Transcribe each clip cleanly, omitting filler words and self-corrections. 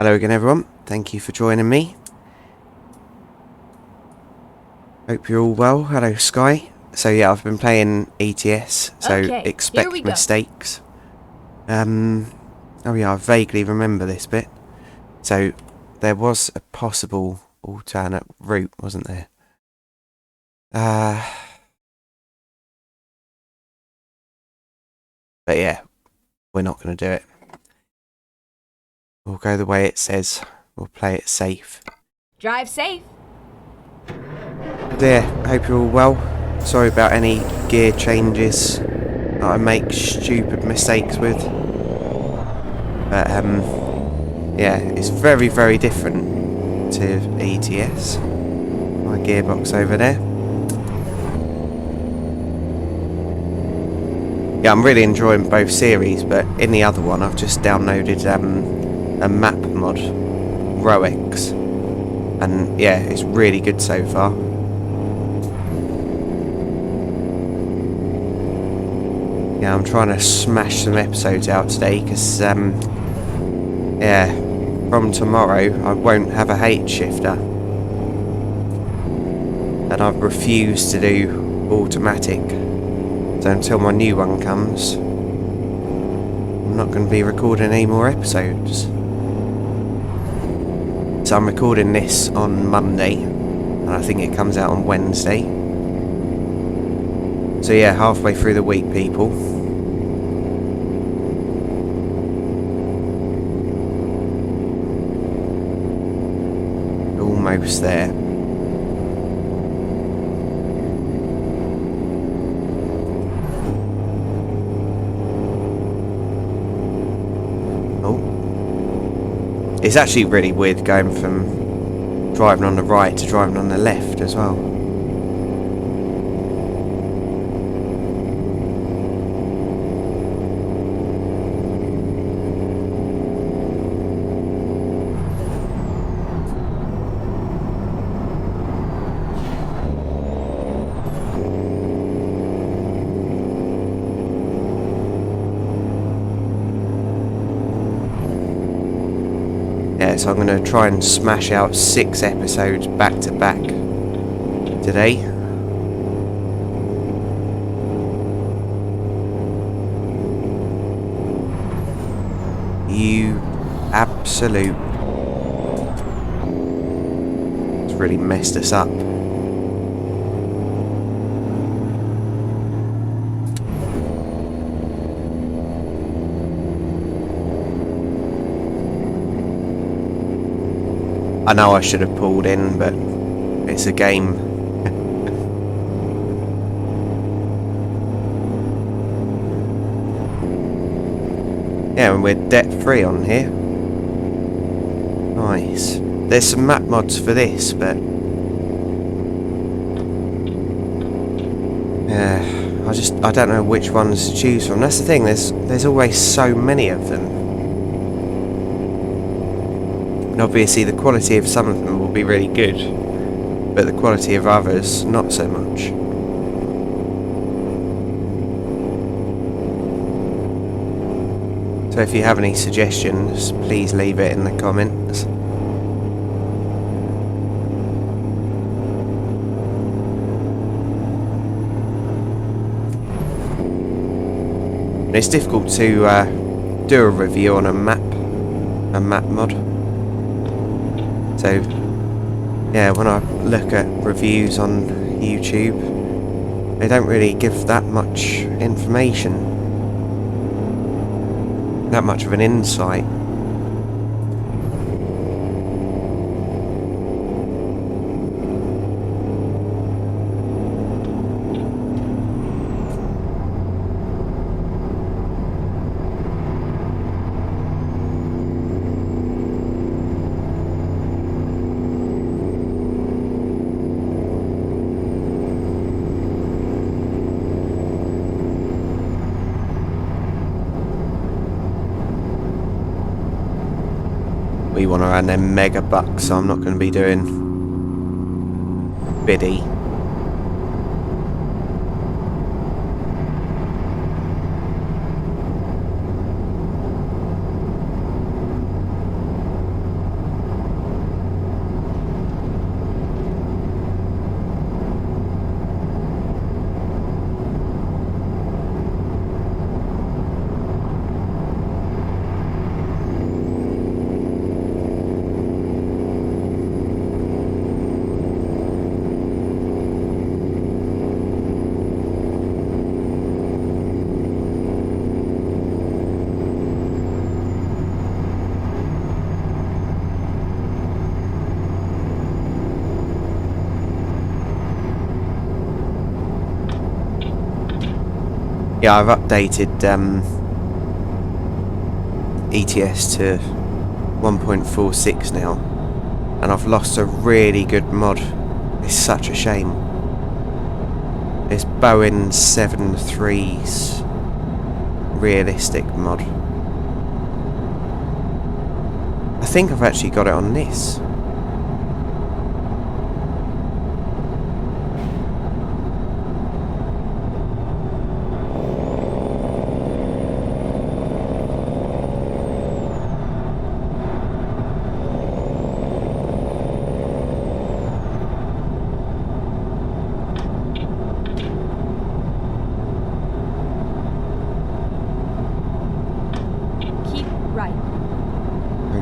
Hello again everyone, thank you for joining me. Hope you're all well. Hello Sky. So yeah, I've been playing ETS, so Okay, here we expect go. mistakes. Oh yeah, I vaguely remember this bit. So there was a possible alternate route, wasn't there? But yeah, we're not going to do it. We'll go the way it says. We'll play it safe. Drive safe. There, hope you're all well. Sorry about any gear changes that I make stupid mistakes with. But yeah, it's very, very different to ETS. My gearbox over there. Yeah, I'm really enjoying both series, but in the other one I've just downloaded a map mod, Roex, and yeah, it's really good so far. Yeah, I'm trying to smash some episodes out today because yeah, from tomorrow I won't have a H shifter, and I've refused to do automatic. So until my new one comes, I'm not going to be recording any more episodes. So I'm recording this on Monday, and I think it comes out on Wednesday. So yeah, halfway through the week, people. Almost there. It's actually really weird going from driving on the right to driving on the left as well. Yeah, so I'm going to try and smash out 6 episodes back to back today. You absolute... It's really messed us up. I know I should have pulled in, but it's a game. Yeah, and we're debt-free on here. Nice. There's some map mods for this, but... yeah, I don't know which ones to choose from. That's the thing, there's always so many of them. And obviously the quality of some of them will be really good, but the quality of others, not so much. So if you have any suggestions, please leave it in the comments. And it's difficult to do a review on a map mod. So, yeah, when I look at reviews on YouTube, they don't really give that much information, that much of an insight. We want to earn them mega bucks, so I'm not going to be doing biddy. Yeah, I've updated ETS to 1.46 now, and I've lost a really good mod. It's such a shame. It's Boeing 7.3's realistic mod. I think I've actually got it on this.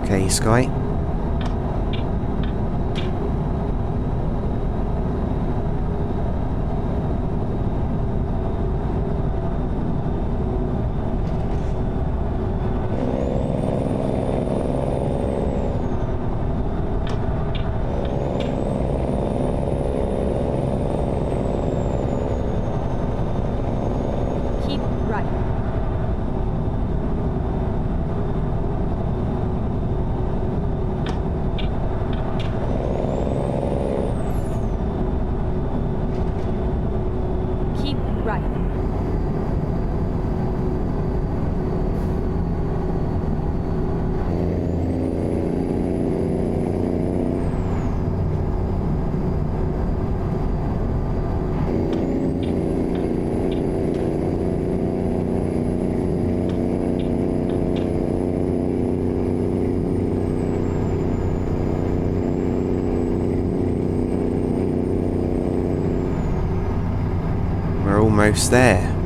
Okay, Sky. Keep right. Keep right. We're almost there.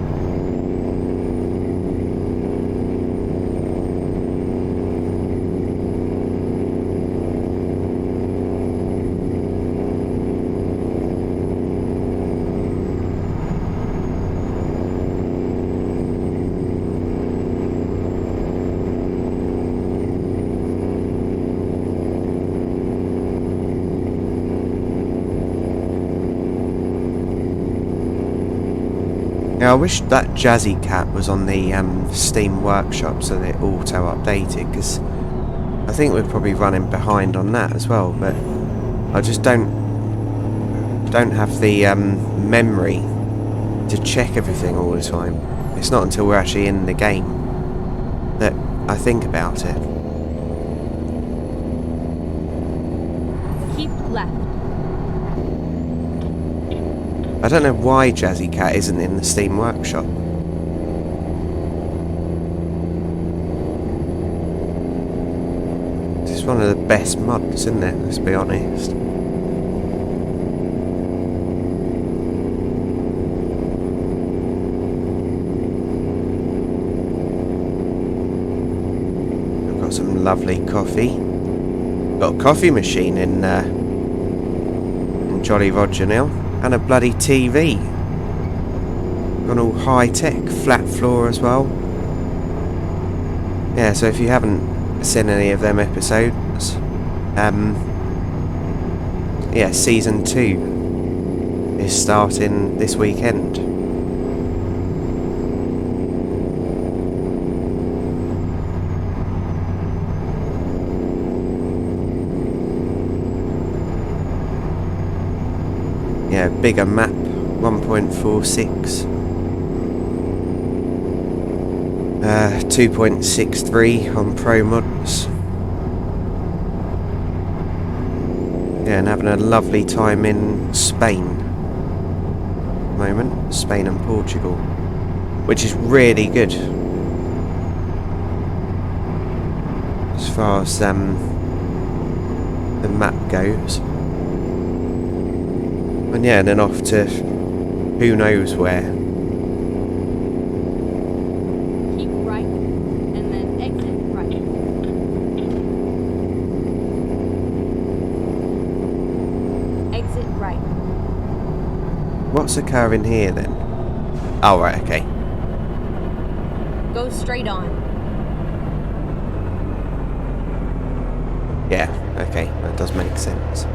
Yeah, I wish that Jazzy Cat was on the Steam Workshop so that it auto-updated, because I think we're probably running behind on that as well, but I just don't have the memory to check everything all the time. It's not until we're actually in the game that I think about it. Keep left. I don't know why Jazzy Cat isn't in the Steam Workshop. It's one of the best mods, isn't it? Let's be honest. I've got some lovely coffee. Got a coffee machine in Jolly Roger now. And a bloody TV. Gone all high tech, flat floor as well. Yeah, so if you haven't seen any of them episodes, yeah, season 2 is starting this weekend. Yeah, bigger map, 1.46. 2.63 on Pro Mods. Yeah, and having a lovely time in Spain. At the moment, Spain and Portugal, which is really good as far as the map goes. And yeah, and then off to who knows where. Keep right, and then exit right. Exit right. What's occurring here then? Oh, right, okay. Go straight on. Yeah, okay, that does make sense.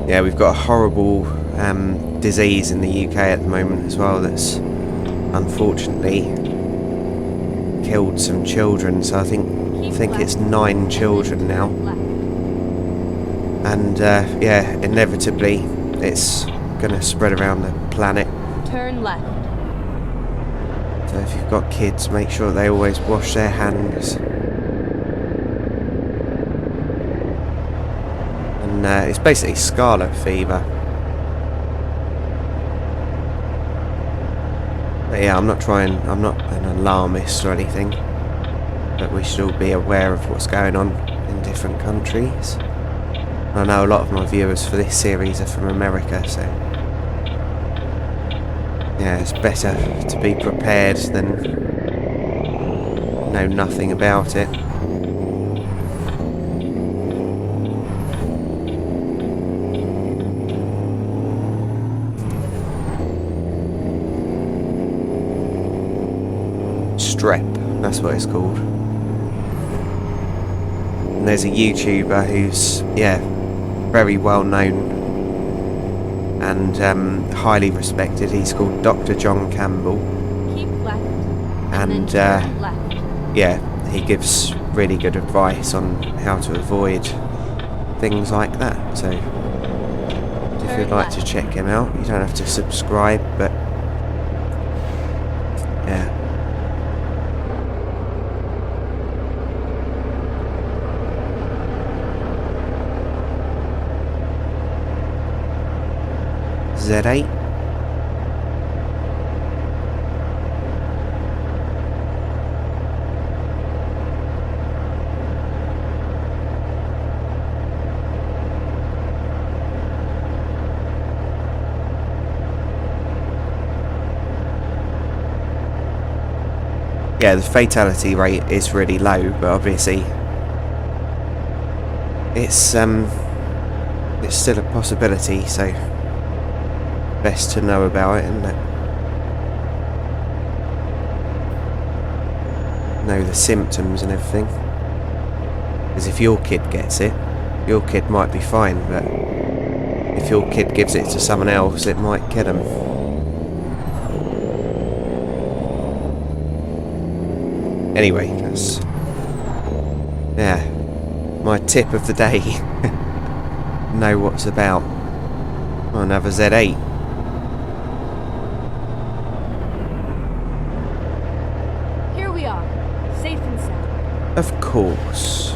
Yeah, we've got a horrible disease in the UK at the moment as well that's unfortunately killed some children. So I think it's 9 children now, and yeah, inevitably it's going to spread around the planet. Turn left. So if you've got kids, make sure they always wash their hands. And it's basically scarlet fever. But yeah, I'm not an alarmist or anything, but we should all be aware of what's going on in different countries. I know a lot of my viewers for this series are from America, so yeah, it's better to be prepared than know nothing about it. Strep, that's what it's called. And there's a YouTuber who's, yeah, very well known and highly respected. He's called Dr. John Campbell. Keep left. And Turn left. yeah, he gives really good advice on how to avoid things like that. So if you'd like to check him out, you don't have to subscribe, but yeah. Z8. Yeah, the fatality rate is really low, but obviously it's still a possibility, so best to know about it and know the symptoms and everything. Because if your kid gets it, your kid might be fine, but if your kid gives it to someone else, it might kill them. Anyway, that's, yeah, my tip of the day. Know what's about. Oh, another Z8. Here we are. Safe and sound. Of course.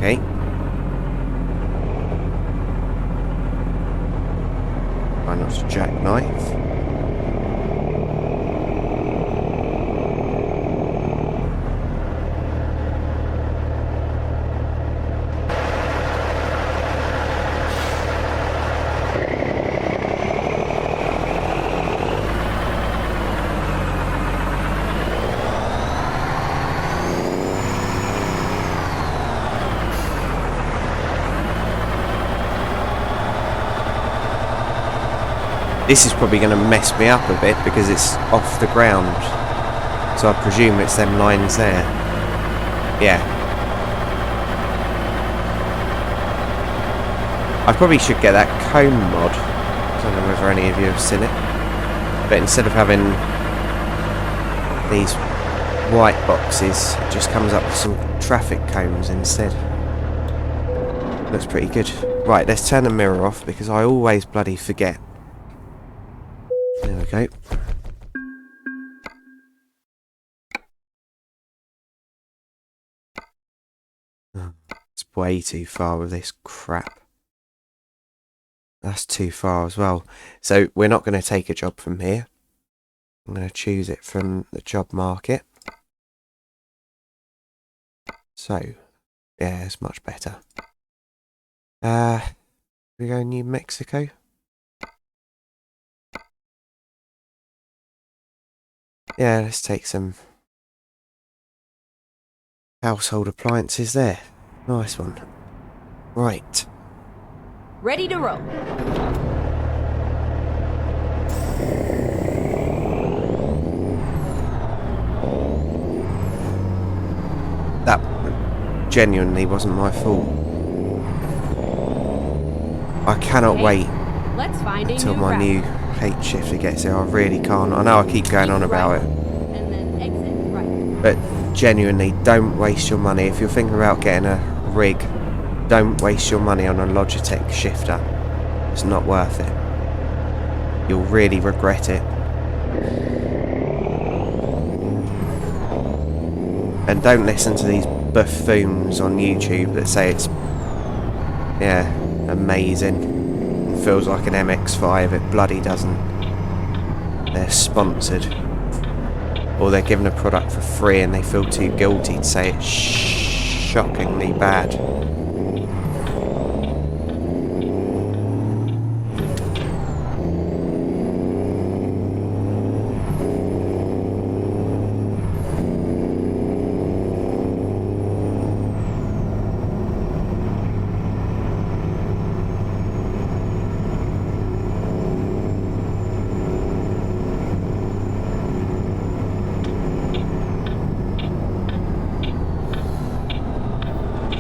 Okay. Try not to jackknife. This is probably going to mess me up a bit because it's off the ground. So I presume it's them lines there. Yeah. I probably should get that cone mod. I don't know whether any of you have seen it. But instead of having these white boxes, it just comes up with some traffic cones instead. Looks pretty good. Right, let's turn the mirror off because I always bloody forget. There we go. It's way too far with this crap. That's too far as well. So we're not going to take a job from here. I'm going to choose it from the job market. So, yeah, it's much better. We go New Mexico. Yeah, let's take some household appliances there. Nice one. Right. Ready to roll. That genuinely wasn't my fault. I cannot Okay, wait let's find until a new my route. new hate shifter gets here. I really can't. I know I keep going on about right, it, and then exit right. but genuinely, don't waste your money. If you're thinking about getting a rig, don't waste your money on a Logitech shifter. It's not worth it. You'll really regret it. And don't listen to these buffoons on YouTube that say it's, yeah, amazing. It feels like an MX-5. It bloody doesn't. They're sponsored. Or they're given a product for free and they feel too guilty to say it's shockingly bad.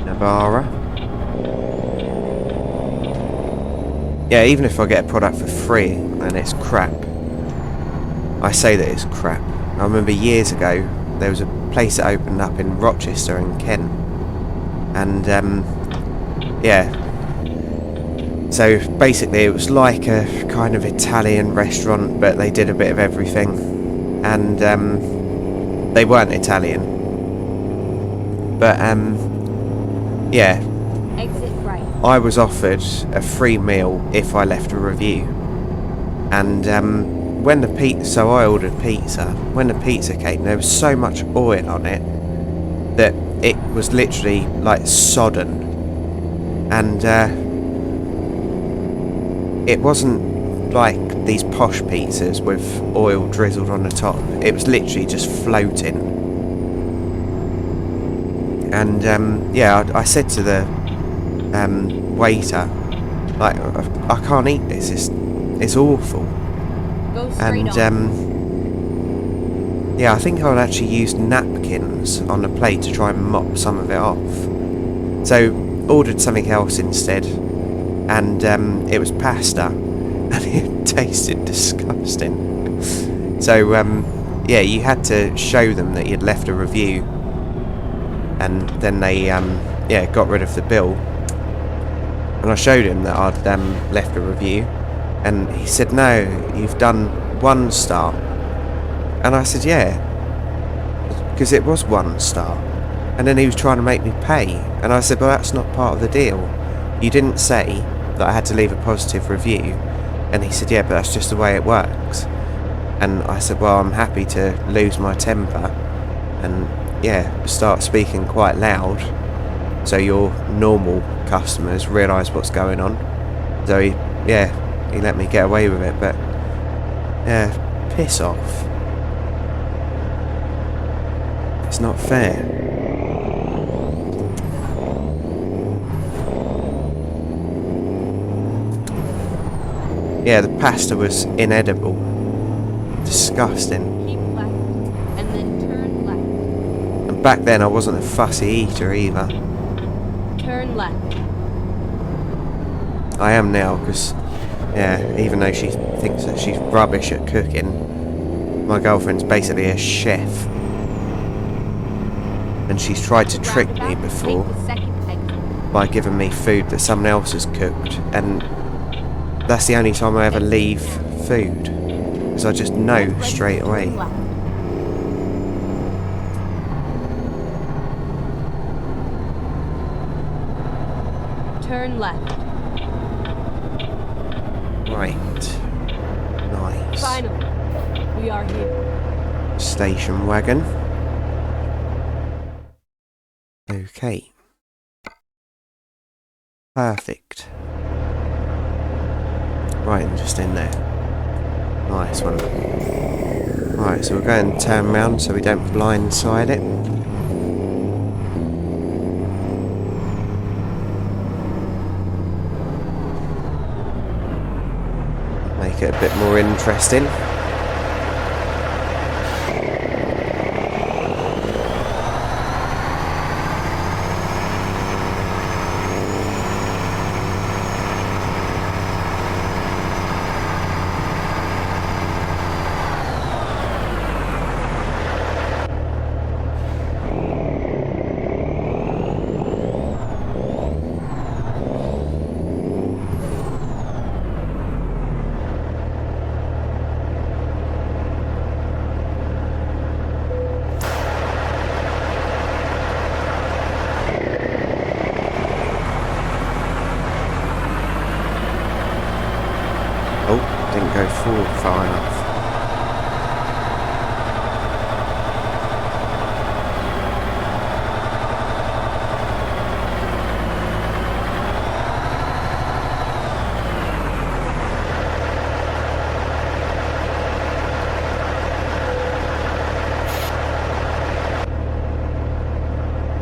Navara. Yeah, even if I get a product for free and it's crap, I say that it's crap. I remember years ago there was a place that opened up in Rochester in Kent, and yeah, so basically it was like a kind of Italian restaurant, but they did a bit of everything, and they weren't Italian, but yeah, Exit right. I was offered a free meal if I left a review, and when the pizza, so I ordered pizza. When the pizza came, there was so much oil on it that it was literally like sodden, and it wasn't like these posh pizzas with oil drizzled on the top. It was literally just floating. And yeah, I said to the waiter, like, I can't eat this. It's awful. Go straight And yeah, I think I'd actually used napkins on the plate to try and mop some of it off. So ordered something else instead, and it was pasta, and it tasted disgusting. So yeah, you had to show them that you'd left a review, and then they yeah, got rid of the bill. And I showed him that I'd left a review, and he said, "No, you've done 1 star." And I said, "Yeah, because it was 1 star." And then he was trying to make me pay, and I said, "Well, that's not part of the deal. You didn't say that I had to leave a positive review." And he said, "Yeah, but that's just the way it works." And I said, "Well, I'm happy to lose my temper and, yeah, start speaking quite loud so your normal customers realise what's going on." So he let me get away with it, but yeah, piss off. It's not fair. Yeah, the pasta was inedible. Disgusting. Keep left, and then turn left. And back then I wasn't a fussy eater either. Turn left. I am now, because, yeah, even though she thinks that she's rubbish at cooking, my girlfriend's basically a chef. And she's tried to trick me Roundabout, before take the second exit. by giving me food that someone else has cooked, and that's the only time I ever leave food, because I just know Ready to straight away. turn left. Turn left. Right. Nice. Finally, we are here. Station wagon. Okay. Perfect. Right, and just in there. Nice one. Right, so we're going to turn around so we don't blindside it. Make it a bit more interesting. Oh, didn't go forward far enough.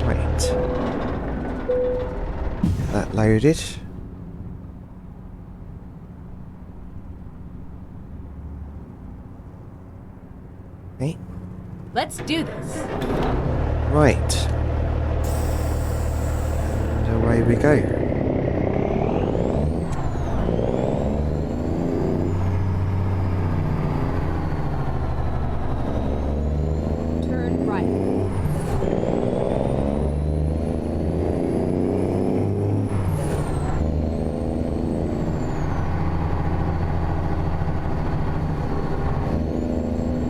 Wait. Get that loaded. Okay. Let's do this. Right. And away we go. Turn right.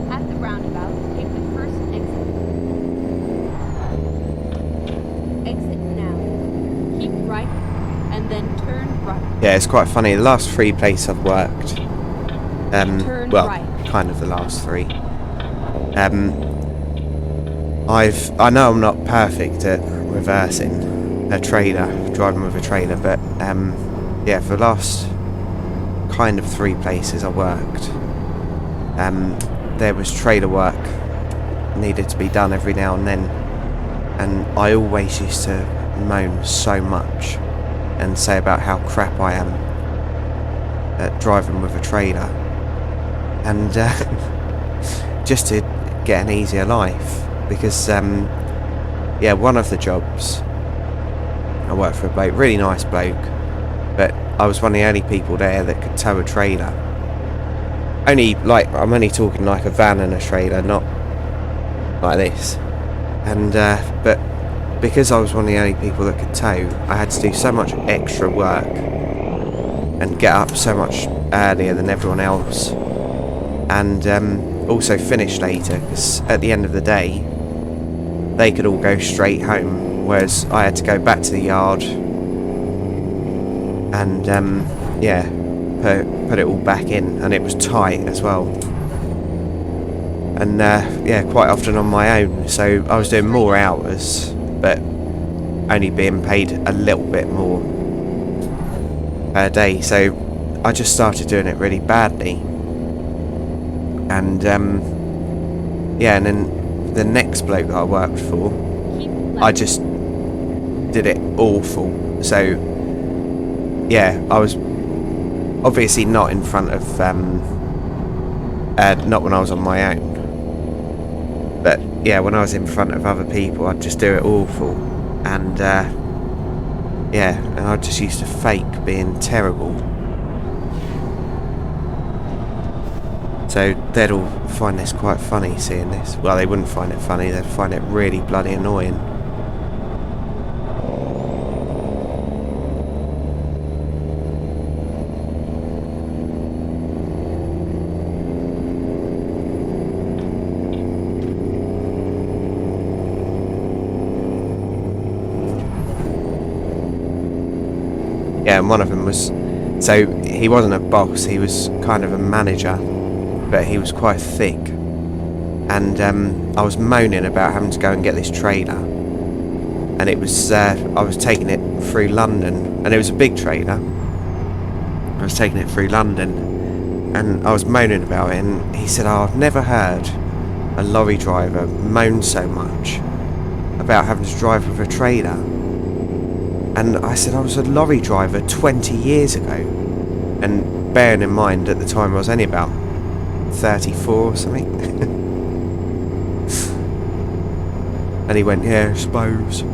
At the roundabout, take the first exit. Exit now. Keep right, and then turn right. Yeah, it's quite funny. The last 3 places I've worked, Turn well, right. kind of the last 3. I know I'm not perfect at reversing a trailer, driving with a trailer, but yeah, for the last kind of 3 places I worked, there was trailer work needed to be done every now and then, and I always used to moan so much and say about how crap I am at driving with a trailer, and just to get an easier life, because yeah, one of the jobs I worked for a bloke, really nice bloke, but I was one of the only people there that could tow a trailer. Only, like, I'm only talking like a van and a trailer, not like this. And but because I was one of the only people that could tow, I had to do so much extra work and get up so much earlier than everyone else, and also finish later, because at the end of the day they could all go straight home, whereas I had to go back to the yard and yeah, put it all back in, and it was tight as well, and yeah, quite often on my own, so I was doing more hours but only being paid a little bit more per day. So I just started doing it really badly, and yeah, and then the next bloke that I worked for, I just did it awful. So yeah, I was obviously not in front of not when I was on my own, but yeah, when I was in front of other people, I'd just do it awful, and yeah, and I just used to fake being terrible. So they'd all find this quite funny, seeing this. Well, they wouldn't find it funny, they'd find it really bloody annoying. Yeah, and one of them was, so he wasn't a boss, he was kind of a manager, but he was quite thick, and I was moaning about having to go and get this trailer, and it was I was taking it through London, and it was a big trailer. I was taking it through London, and I was moaning about it, and he said, oh, I've never heard a lorry driver moan so much about having to drive with a trailer. And I said, I was a lorry driver 20 years ago. And bearing in mind, at the time I was only about 34 or something. And he went, yeah, I suppose.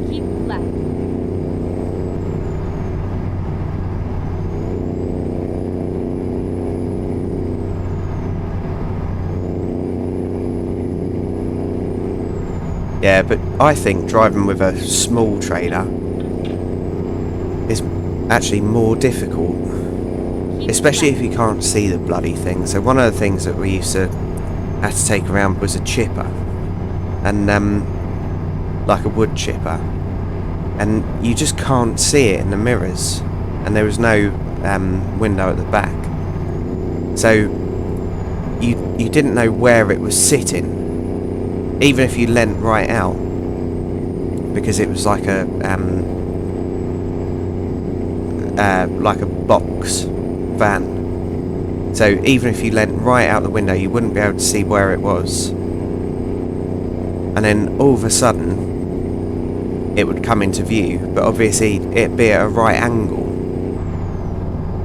Keep left. Yeah, but I think driving with a small trailer is actually more difficult, Keep especially left. if you can't see the bloody thing. So one of the things that we used to have to take around was a chipper, and like a wood chipper, and you just can't see it in the mirrors, and there was no window at the back, so you didn't know where it was sitting, even if you leant right out, because it was like a box van. So even if you leant right out the window, you wouldn't be able to see where it was. And then all of a sudden, it would come into view, but obviously it'd be at a right angle.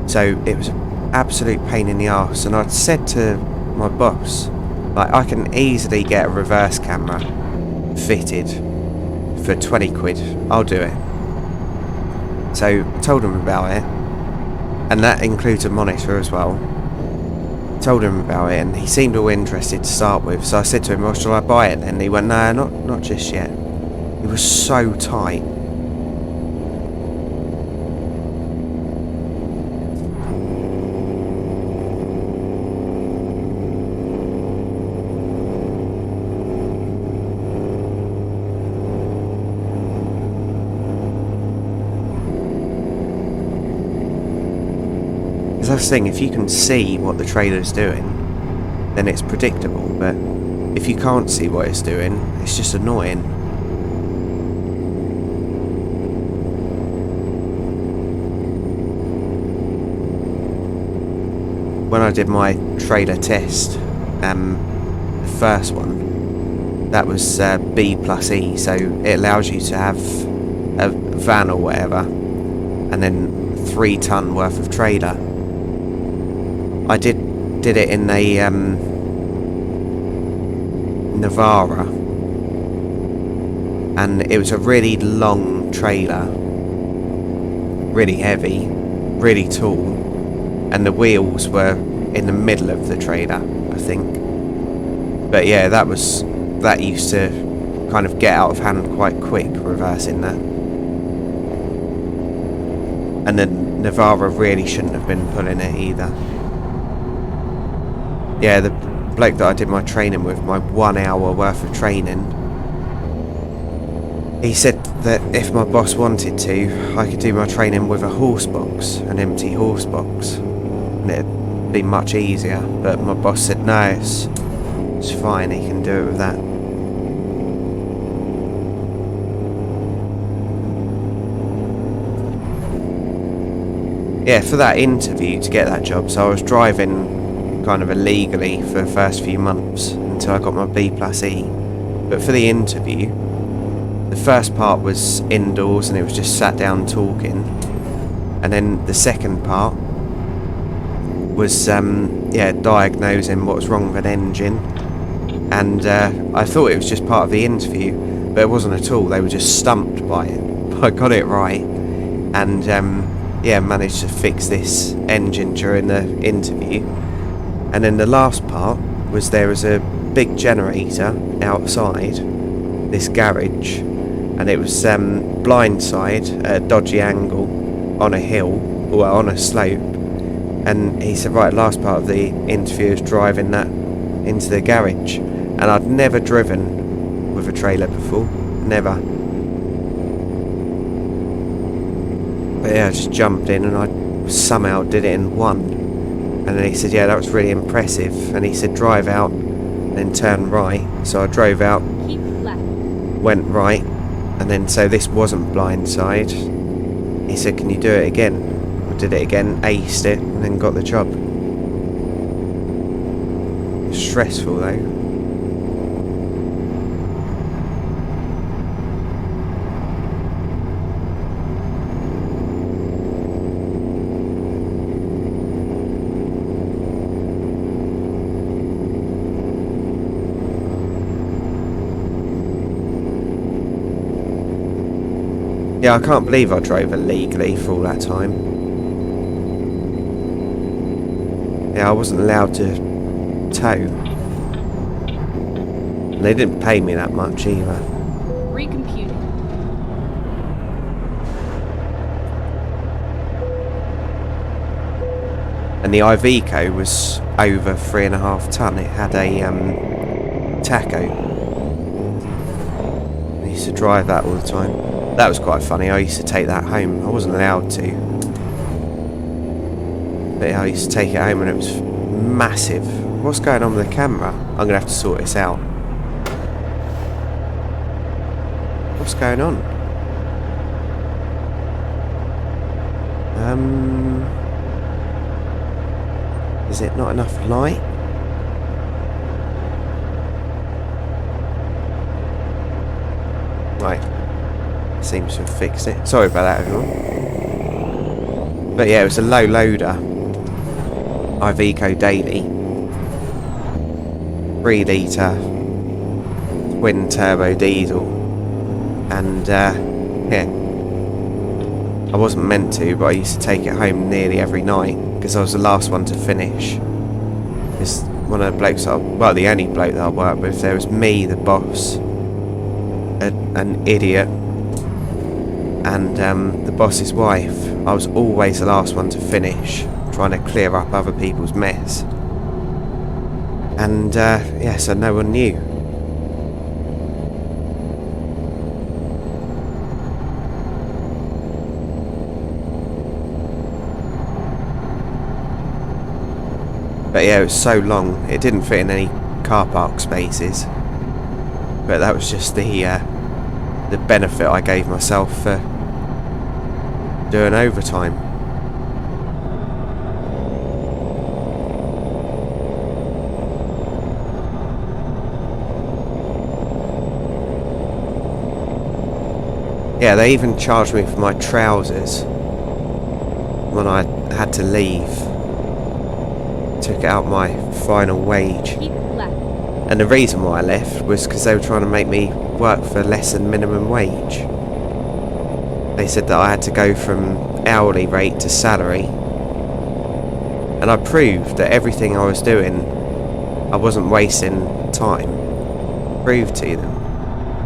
So it was an absolute pain in the arse. And I'd said to my boss, like, I can easily get a reverse camera fitted for 20 quid. I'll do it. So I told him about it, and that includes a monitor as well. Told him about it, and he seemed all interested to start with. So I said to him, well, shall I buy it? And he went, no, not just yet. It was so tight. Because that's the thing, if you can see what the trailer's doing, then it's predictable, but if you can't see what it's doing, it's just annoying. When I did my trailer test, the first one, that was B+E, so it allows you to have a van or whatever, and then 3 ton worth of trailer. I did it in a Navara, and it was a really long trailer, really heavy, really tall, and the wheels were in the middle of the trailer, I think. But yeah, that used to kind of get out of hand quite quick, reversing that. And the Navara really shouldn't have been pulling it either. Yeah, the bloke that I did my training with, my 1 hour worth of training, he said that if my boss wanted to, I could do my training with a horse box, an empty horse box, and it'd be much easier. But my boss said no, it's fine, he can do it with that. Yeah, for that interview, to get that job, so I was driving kind of illegally for the first few months until I got my B+E. But for the interview, the first part was indoors and it was just sat down talking, and then the second part was diagnosing what was wrong with an engine, and I thought it was just part of the interview, but it wasn't at all. They were just stumped by it. I got it right, and managed to fix this engine during the interview. And then the last part was there was a big generator outside this garage, and it was blindside at a dodgy angle on a hill, or on a slope. And he said, right, last part of the interview is driving that into the garage. And I'd never driven with a trailer before, never. But yeah, I just jumped in and I somehow did it in one. And then he said, yeah, that was really impressive. And he said, drive out, then turn right. So I drove out, Keep left. went right, and then so this wasn't blindside. He said, can you do it again? I did it again, aced it, and then got the job. Stressful though. Yeah, I can't believe I drove illegally for all that time. Yeah, I wasn't allowed to tow. And they didn't pay me that much either. Recomputing. And the Iveco was over 3.5 tonne. It had a tacho. I used to drive that all the time. That was quite funny. I used to take that home. I wasn't allowed to. But yeah, I used to take it home and it was massive. What's going on with the camera? I'm going to have to sort this out. What's going on? Is it not enough light? Right. Seems to have fixed it. Sorry about that, everyone. But yeah, it was a low loader. Iveco Daily. 3 litre twin turbo diesel. And yeah. I wasn't meant to, but I used to take it home nearly every night because I was the last one to finish. It's one of the blokes well, the only bloke that I worked with. There was me, the boss, an idiot, and the boss's wife. I was always the last one to finish, trying to clear up other people's mess. And yeah, so no one knew. But yeah, it was so long, it didn't fit in any car park spaces. But that was just the benefit I gave myself for doing overtime. Yeah, they even charged me for my trousers when I had to leave. Took out my final wage. Keep left. And the reason why I left was because they were trying to make me work for less than minimum wage. They said that I had to go from hourly rate to salary. And I proved that everything I was doing, I wasn't wasting time. Proved to them.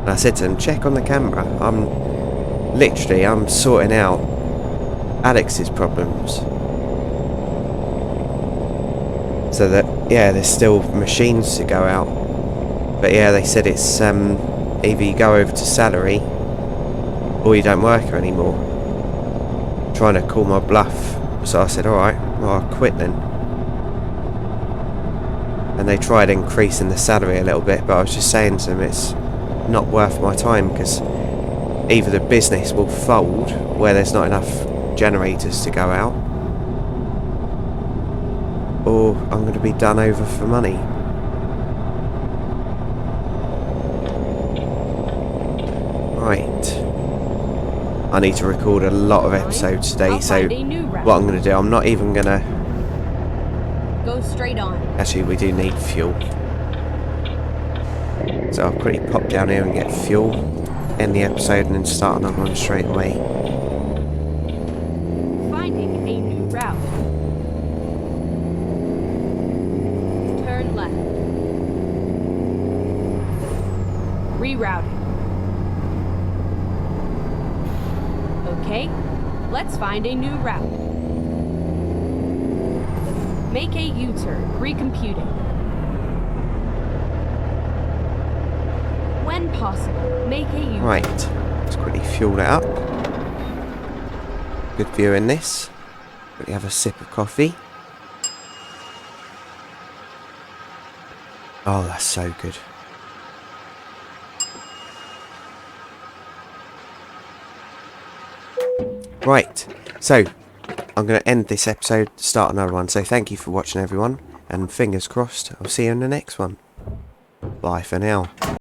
And I said to them, check on the camera. I'm sorting out Alex's problems. So that, yeah, there's still machines to go out. But yeah, they said it's either you go over to salary or you don't work here anymore. Trying to call my bluff. So I said, alright, well, I'll quit then. And they tried increasing the salary a little bit, but I was just saying to them it's not worth my time because either the business will fold where there's not enough generators to go out, or I'm going to be done over for money. Right. I need to record a lot of episodes today, so what I'm going to do, I'm not even going to... Go straight on. Actually, we do need fuel. So I'll quickly pop down here and get fuel, end the episode, and then start another one straight away. Finding a new route. Turn left. Rerouting. Okay, let's find a new route. Make a U-turn. Recomputing. When possible, make a U-turn. Right, let's quickly fuel it up. Good view in this. Quickly have a sip of coffee. Oh, that's so good. Right, so I'm going to end this episode, start another one. So thank you for watching, everyone, and fingers crossed, I'll see you in the next one. Bye for now.